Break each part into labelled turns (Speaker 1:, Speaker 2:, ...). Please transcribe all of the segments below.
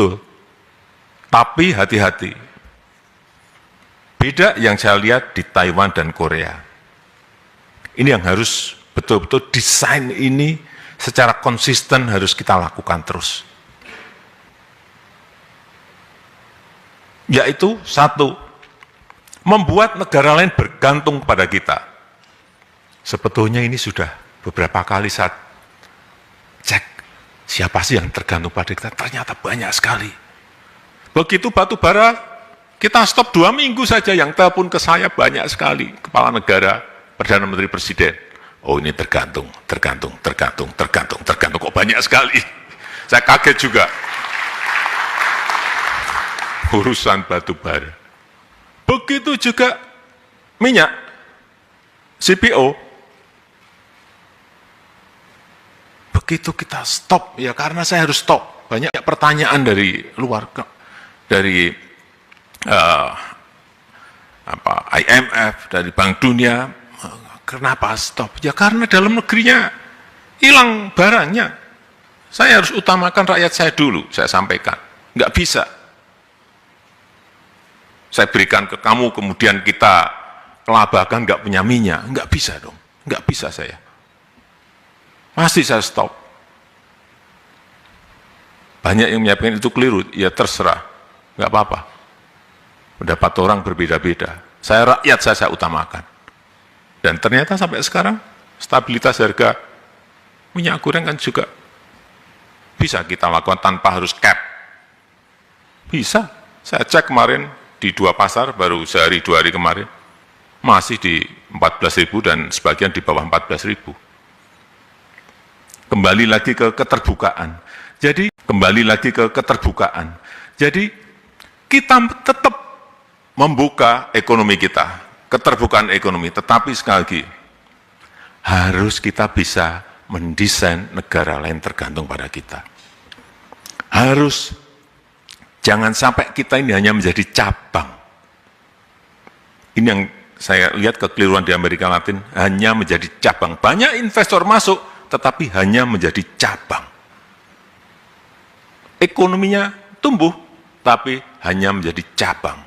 Speaker 1: betul. Tapi hati-hati. Beda yang saya lihat di Taiwan dan Korea. Ini yang harus betul-betul desain ini secara konsisten harus kita lakukan terus. Yaitu satu, membuat negara lain bergantung kepada kita. Sebetulnya ini sudah beberapa kali saya cek siapa sih yang tergantung pada kita, ternyata banyak sekali. Begitu batu bara, kita stop 2 minggu saja, yang telepon ke saya banyak sekali, kepala negara, Perdana Menteri, Presiden. Oh ini tergantung, kok banyak sekali. Saya kaget juga. Urusan batu bara. Begitu juga minyak, CPO. Begitu kita stop, ya karena saya harus stop. Banyak pertanyaan dari luar, dari IMF, dari Bank Dunia, kenapa stop? Ya karena dalam negerinya hilang barangnya. Saya harus utamakan rakyat saya dulu, saya sampaikan. Nggak bisa. Saya berikan ke kamu, kemudian kita kelabakan nggak punya minyak. Nggak bisa dong, nggak bisa saya. Pasti saya stop. Banyak yang menyiapkan itu keliru, ya terserah, nggak apa-apa. Pendapat orang berbeda-beda. Saya rakyat saya utamakan. Dan ternyata sampai sekarang stabilitas harga minyak goreng kan juga bisa kita lakukan tanpa harus cap. Bisa. Saya cek kemarin di 2 pasar baru sehari 2 hari kemarin masih di 14.000 dan sebagian di bawah 14.000. Kembali lagi ke keterbukaan. Jadi kita tetap membuka ekonomi kita, keterbukaan ekonomi, tetapi sekali lagi harus kita bisa mendesain negara lain tergantung pada kita. Harus, jangan sampai kita ini hanya menjadi cabang. Ini yang saya lihat kekeliruan di Amerika Latin, hanya menjadi cabang. Banyak investor masuk, tetapi hanya menjadi cabang. Ekonominya tumbuh, tapi hanya menjadi cabang.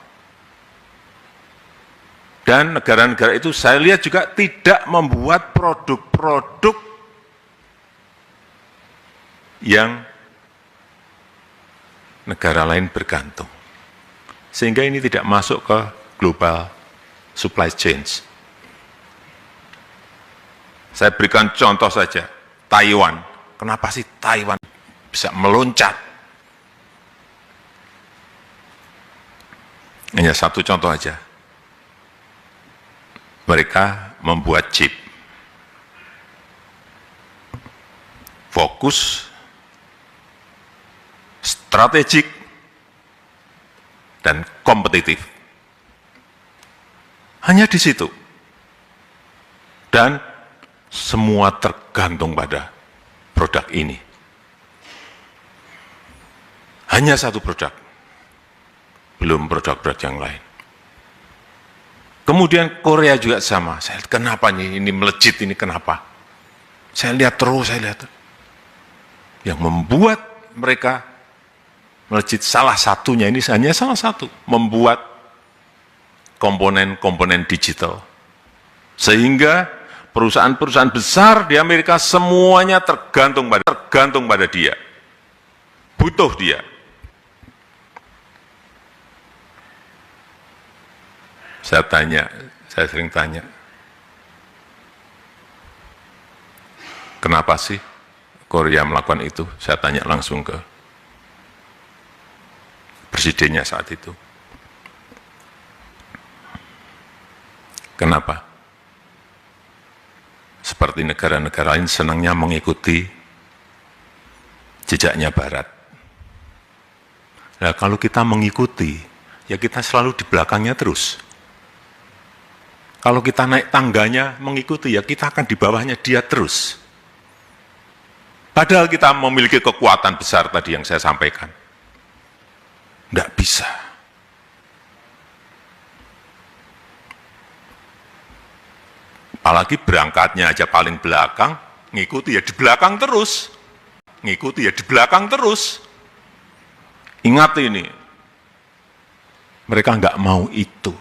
Speaker 1: Dan negara-negara itu saya lihat juga tidak membuat produk-produk yang negara lain bergantung. Sehingga ini tidak masuk ke global supply chains. Saya berikan contoh saja, Taiwan. Kenapa sih Taiwan bisa meloncat? Hanya satu contoh aja. Mereka membuat chip. Fokus, strategik, dan kompetitif. Hanya di situ. Dan semua tergantung pada produk ini. Hanya satu produk. Belum produk-produk yang lain. Kemudian Korea juga sama. Saya lihat, kenapa ini melejit ini kenapa? Saya lihat terus, yang membuat mereka melejit salah satunya, ini hanya salah satu, membuat komponen-komponen digital. Sehingga perusahaan-perusahaan besar di Amerika semuanya tergantung pada dia. Butuh dia. Saya sering tanya, kenapa sih Korea melakukan itu? Saya tanya langsung ke presidennya saat itu. Kenapa? Seperti negara-negara lain senangnya mengikuti jejaknya Barat. Nah, kalau kita mengikuti, ya kita selalu di belakangnya terus. Kalau kita naik tangganya mengikuti, ya kita akan di bawahnya dia terus. Padahal kita memiliki kekuatan besar tadi yang saya sampaikan. Tidak bisa. Apalagi berangkatnya aja paling belakang, ngikuti ya di belakang terus. Ingat ini, mereka nggak mau itu.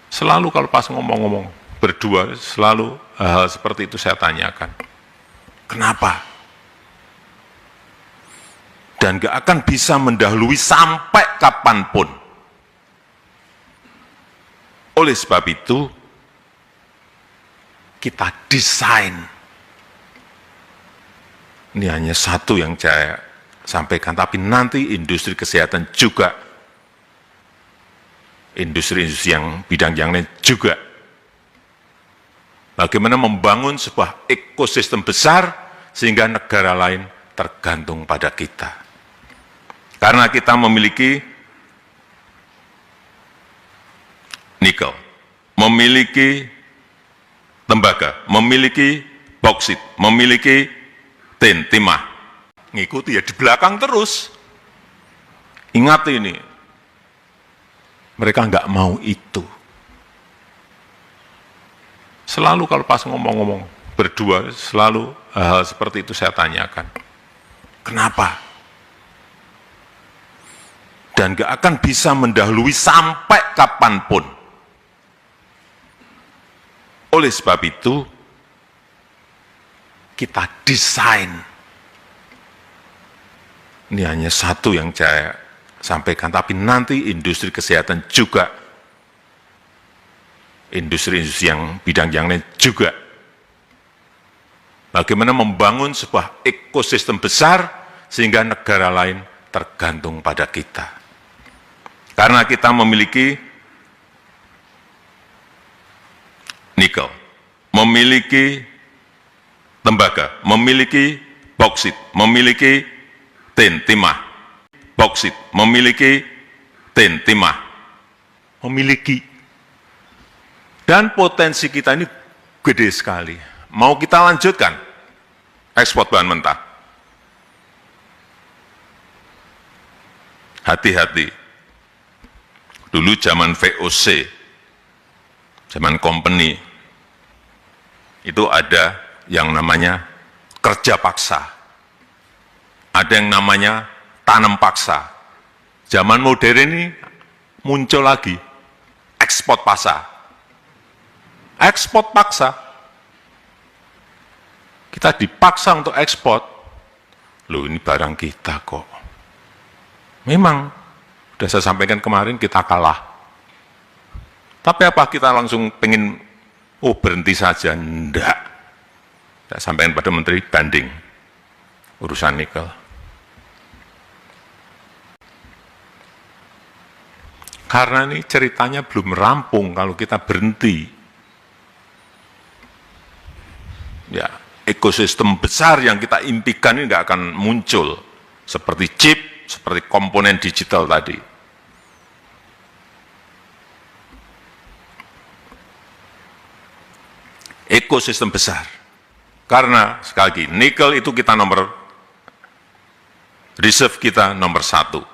Speaker 1: Selalu kalau pas ngomong-ngomong berdua, selalu hal-hal seperti itu saya tanyakan. Kenapa? Dan nggak akan bisa mendahului sampai kapanpun. Oleh sebab itu, kita desain. Ini hanya satu yang saya sampaikan, tapi nanti industri kesehatan juga, industri-industri yang bidang yang lain juga. Bagaimana membangun sebuah ekosistem besar sehingga negara lain tergantung pada kita. Karena kita memiliki nikel, memiliki tembaga, memiliki bauksit, memiliki tin, timah. Ngikuti ya di belakang terus. Ingat ini, mereka nggak mau itu. Selalu kalau pas ngomong-ngomong berdua, selalu hal-hal seperti itu saya tanyakan. Kenapa? Dan nggak akan bisa mendahului sampai kapanpun. Oleh sebab itu, kita desain. Ini hanya satu yang saya sampaikan, tapi nanti industri kesehatan juga, industri-industri yang bidang yang lain juga. Bagaimana membangun sebuah ekosistem besar sehingga negara lain tergantung pada kita. Karena kita memiliki nikel, memiliki tembaga, memiliki bauksit, memiliki tin, timah, bauksit, memiliki tin, timah, memiliki. Dan potensi kita ini gede sekali. Mau kita lanjutkan ekspor bahan mentah. Hati-hati. Dulu zaman VOC, zaman company, itu ada yang namanya kerja paksa. Ada yang namanya tanam paksa. Zaman modern ini muncul lagi ekspor paksa. Ekspor paksa. Kita dipaksa untuk ekspor. Loh, ini barang kita kok. Memang, sudah saya sampaikan kemarin, kita kalah. Tapi apa kita langsung pengen, berhenti saja? Enggak. Saya sampaikan pada Menteri, banding urusan nikel. Karena ini ceritanya belum rampung kalau kita berhenti. Ya, ekosistem besar yang kita impikan ini nggak akan muncul. Seperti chip, seperti komponen digital tadi. Ekosistem besar. Karena, sekali lagi, nikel itu kita reserve kita nomor 1.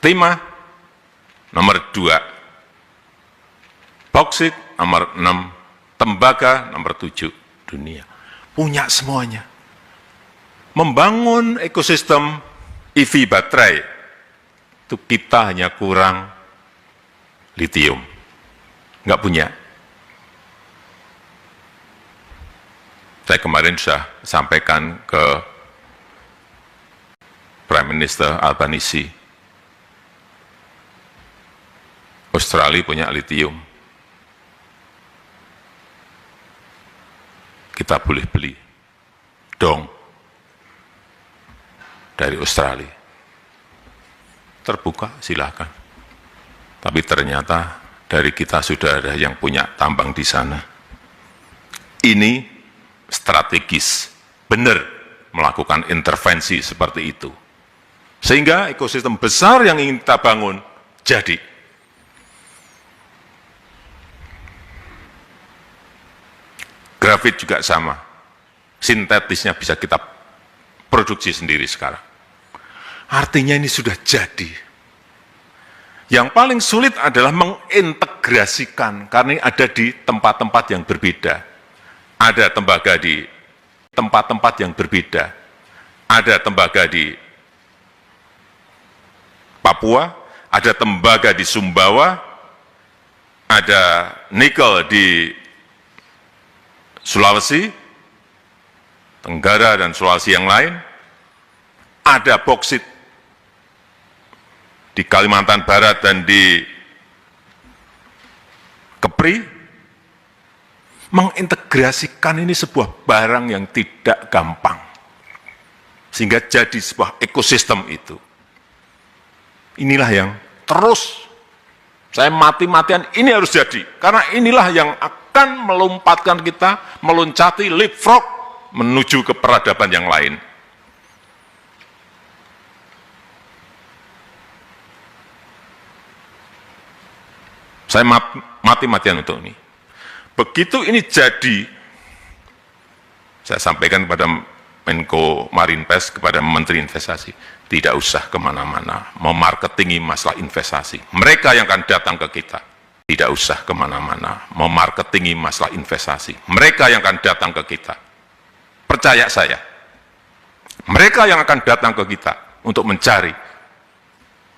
Speaker 1: Timah, nomor 2. Bauksit, nomor 6. Tembaga, nomor 7 dunia. Punya semuanya. Membangun ekosistem EV baterai, itu kita hanya kurang litium. Nggak punya. Saya kemarin sudah sampaikan ke Prime Minister Albanese. Australia punya litium. Kita boleh beli dong dari Australia. Terbuka, silakan. Tapi ternyata dari kita sudah ada yang punya tambang di sana. Ini strategis, benar melakukan intervensi seperti itu. Sehingga ekosistem besar yang ingin kita bangun jadi. Grafit juga sama, sintetisnya bisa kita produksi sendiri sekarang. Artinya ini sudah jadi. Yang paling sulit adalah mengintegrasikan, karena ini ada di tempat-tempat yang berbeda. Ada tembaga di tempat-tempat yang berbeda. ada tembaga di Papua, ada tembaga di Sumbawa, ada nikel di Sulawesi Tenggara dan Sulawesi yang lain, ada boksit di Kalimantan Barat dan di Kepri. Mengintegrasikan ini sebuah barang yang tidak gampang, sehingga jadi sebuah ekosistem itu. Inilah yang terus saya mati-matian ini harus jadi, karena inilah yang akan melompatkan kita, meloncati leapfrog menuju ke peradaban yang lain. Saya mati-matian untuk ini. Begitu ini jadi, saya sampaikan kepada Menko Marinvest, kepada Menteri Investasi, tidak usah kemana-mana memarketingi masalah investasi. Mereka yang akan datang ke kita. Tidak usah kemana-mana memarketingi masalah investasi. Mereka yang akan datang ke kita. Percaya saya, mereka yang akan datang ke kita untuk mencari,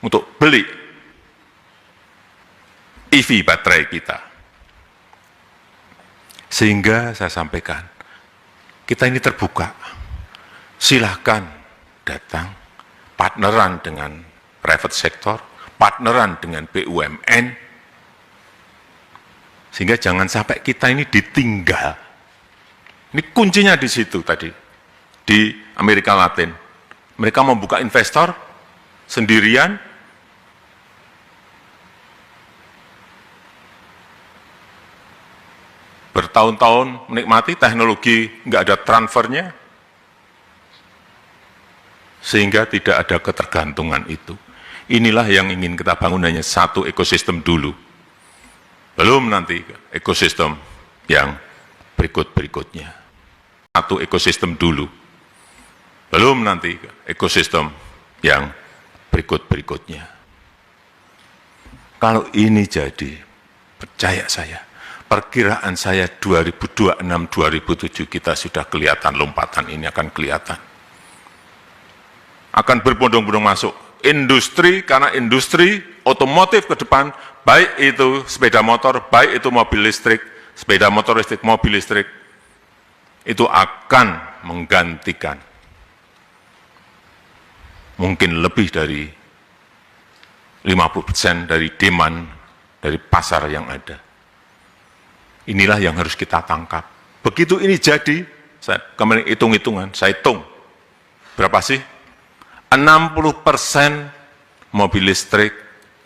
Speaker 1: untuk beli EV baterai kita. Sehingga saya sampaikan, kita ini terbuka. Silahkan datang, partneran dengan private sector, partneran dengan BUMN, sehingga jangan sampai kita ini ditinggal. Ini kuncinya di situ tadi, di Amerika Latin. Mereka membuka investor sendirian, bertahun-tahun menikmati teknologi, nggak ada transfernya, sehingga tidak ada ketergantungan itu. Inilah yang ingin kita bangun, hanya satu ekosistem dulu. Belum nanti ekosistem yang berikut-berikutnya. Satu ekosistem dulu. Belum nanti ekosistem yang berikut-berikutnya. Kalau ini jadi, percaya saya, perkiraan saya 2026-2027 kita sudah kelihatan lompatan ini akan kelihatan. Akan berbondong-bondong masuk industri, karena industri otomotif ke depan, baik itu sepeda motor, baik itu mobil listrik, sepeda motor listrik, mobil listrik, itu akan menggantikan mungkin lebih dari 50% dari demand dari pasar yang ada. Inilah yang harus kita tangkap. Begitu ini jadi, saya kemarin hitung-hitungan, saya hitung, berapa sih? 60% mobil listrik,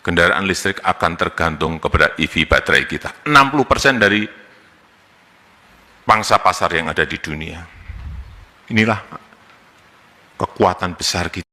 Speaker 1: kendaraan listrik akan tergantung kepada EV baterai kita. 60% dari pangsa pasar yang ada di dunia. Inilah kekuatan besar kita.